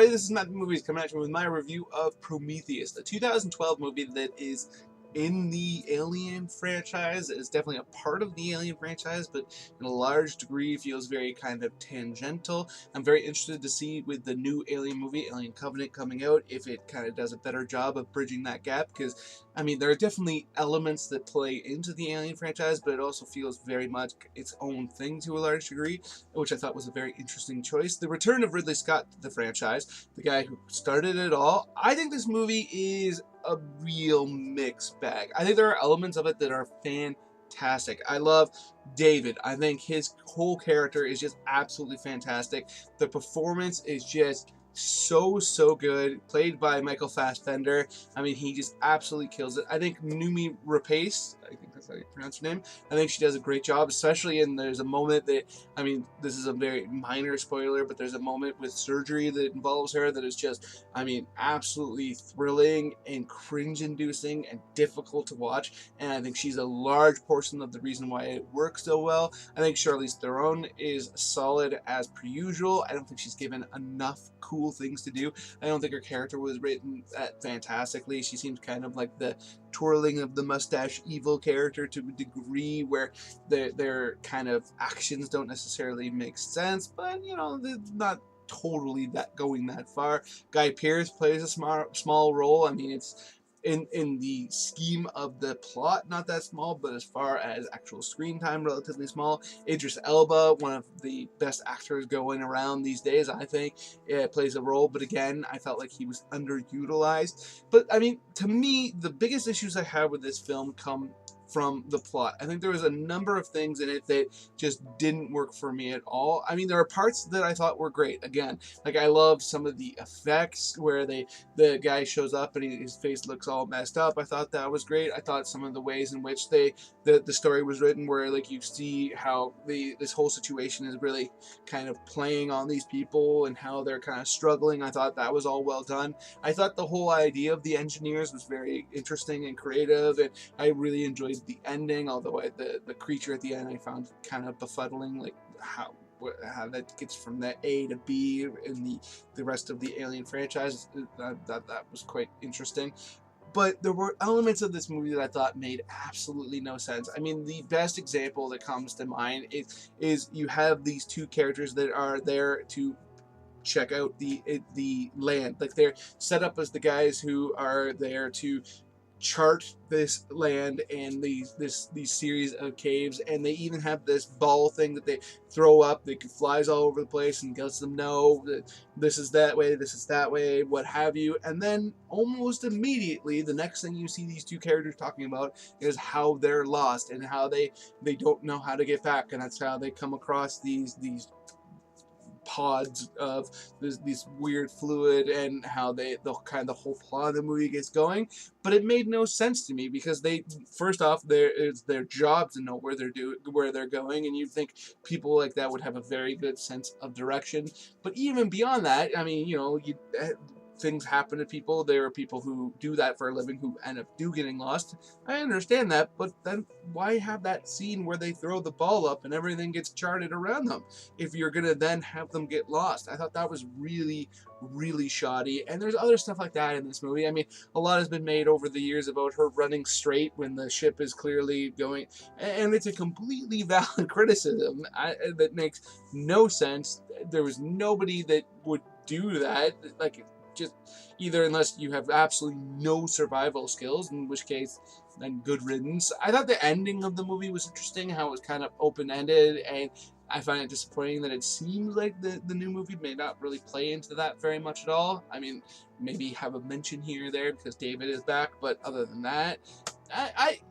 everybody, this is Matt the Movies coming at you with my review of Prometheus, the 2012 movie that is in the Alien franchise. It's definitely a part of the Alien franchise, but in a large degree feels very kind of tangential. I'm very interested to see with the new Alien movie, Alien Covenant, coming out, if it kind of does a better job of bridging that gap, because I mean, there are definitely elements that play into the Alien franchise, but it also feels very much its own thing to a large degree, which I thought was a very interesting choice. The return of Ridley Scott to the franchise, the guy who started it all. I think this movie is a real mixed bag. I think there are elements of it that are fantastic. I love David. I think his whole character is just absolutely fantastic. The performance is just so good, played by Michael Fassbender. I mean, he just absolutely kills it. I think Noomi Rapace, I think that's how you pronounce her name, I think she does a great job, especially in, there's a moment that, I mean, this is a very minor spoiler, but there's a moment with surgery that involves her that is just, I mean, absolutely thrilling and cringe-inducing and difficult to watch, and I think she's a large portion of the reason why it works so well. I think Charlize Theron is solid as per usual. I don't think she's given enough cool things to do. I don't think her character was written that fantastically. She seems kind of like the twirling of the mustache evil character to a degree where their kind of actions don't necessarily make sense, but you know, they're not totally that going that far. Guy Pearce plays a small role. I mean, it's in the scheme of the plot, not that small, but as far as actual screen time, relatively small. Idris Elba, one of the best actors going around these days, I think, plays a role, but again, I felt like he was underutilized. But I mean, to me, the biggest issues I have with this film come from the plot. I think there was a number of things in it that just didn't work for me at all. I mean, there are parts that I thought were great. Again, like I love some of the effects where the guy shows up and his face looks all messed up. I thought that was great. I thought some of the ways in which the story was written, where like you see how this whole situation is really kind of playing on these people and how they're kind of struggling. I thought that was all well done. I thought the whole idea of the engineers was very interesting and creative, and I really enjoyed the ending, although the creature at the end I found kind of befuddling, like how that gets from the A to B in the rest of the Alien franchise. That was quite interesting. But there were elements of this movie that I thought made absolutely no sense. I mean, the best example that comes to mind is you have these two characters that are there to check out the land. Like, they're set up as the guys who are there to chart this land and these series of caves, and they even have this ball thing that they throw up that flies all over the place and lets them know that this is that way, this is that way, what have you. And then almost immediately the next thing you see these two characters talking about is how they're lost and how they don't know how to get back, and that's how they come across these pods of this weird fluid, and how the whole plot of the movie gets going. But it made no sense to me, because first off, it's their job to know where they're going, and you'd think people like that would have a very good sense of direction. But even beyond that, I mean, you know, things happen to people. There are people who do that for a living who end up getting lost. I understand that, but then why have that scene where they throw the ball up and everything gets charted around them if you're gonna then have them get lost? I thought that was really shoddy. And there's other stuff like that in this movie. I mean, a lot has been made over the years about her running straight when the ship is clearly going, and it's a completely valid criticism that makes no sense. There was nobody that would do that. Like, just either, unless you have absolutely no survival skills, in which case then good riddance. I thought the ending of the movie was interesting, how it was kind of open-ended, and I find it disappointing that it seems like the new movie may not really play into that very much at all. I mean, maybe have a mention here or there because David is back, but other than that, I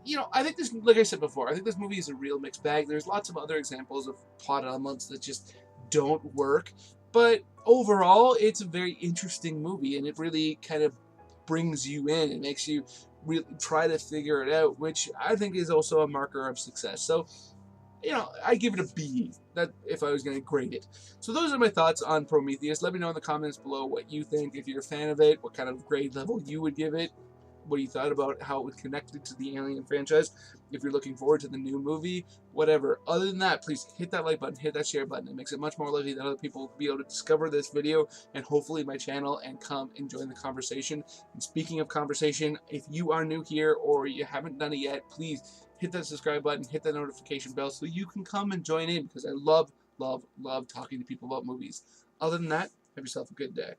think this, like I said before, I think this movie is a real mixed bag. There's lots of other examples of plot elements that just don't work. But overall, it's a very interesting movie, and it really kind of brings you in. It makes you really try to figure it out, which I think is also a marker of success. So, you know, I give it a B, that if I was going to grade it. So those are my thoughts on Prometheus. Let me know in the comments below what you think. If you're a fan of it, what kind of grade level you would give it. what you thought about how it was connected to the Alien franchise, if you're looking forward to the new movie, whatever. Other than that, please hit that like button, hit that share button. It makes it much more likely that other people will be able to discover this video and hopefully my channel and come and join the conversation. And speaking of conversation, if you are new here or you haven't done it yet, please hit that subscribe button, hit that notification bell so you can come and join in, because I love talking to people about movies. Other than that, have yourself a good day.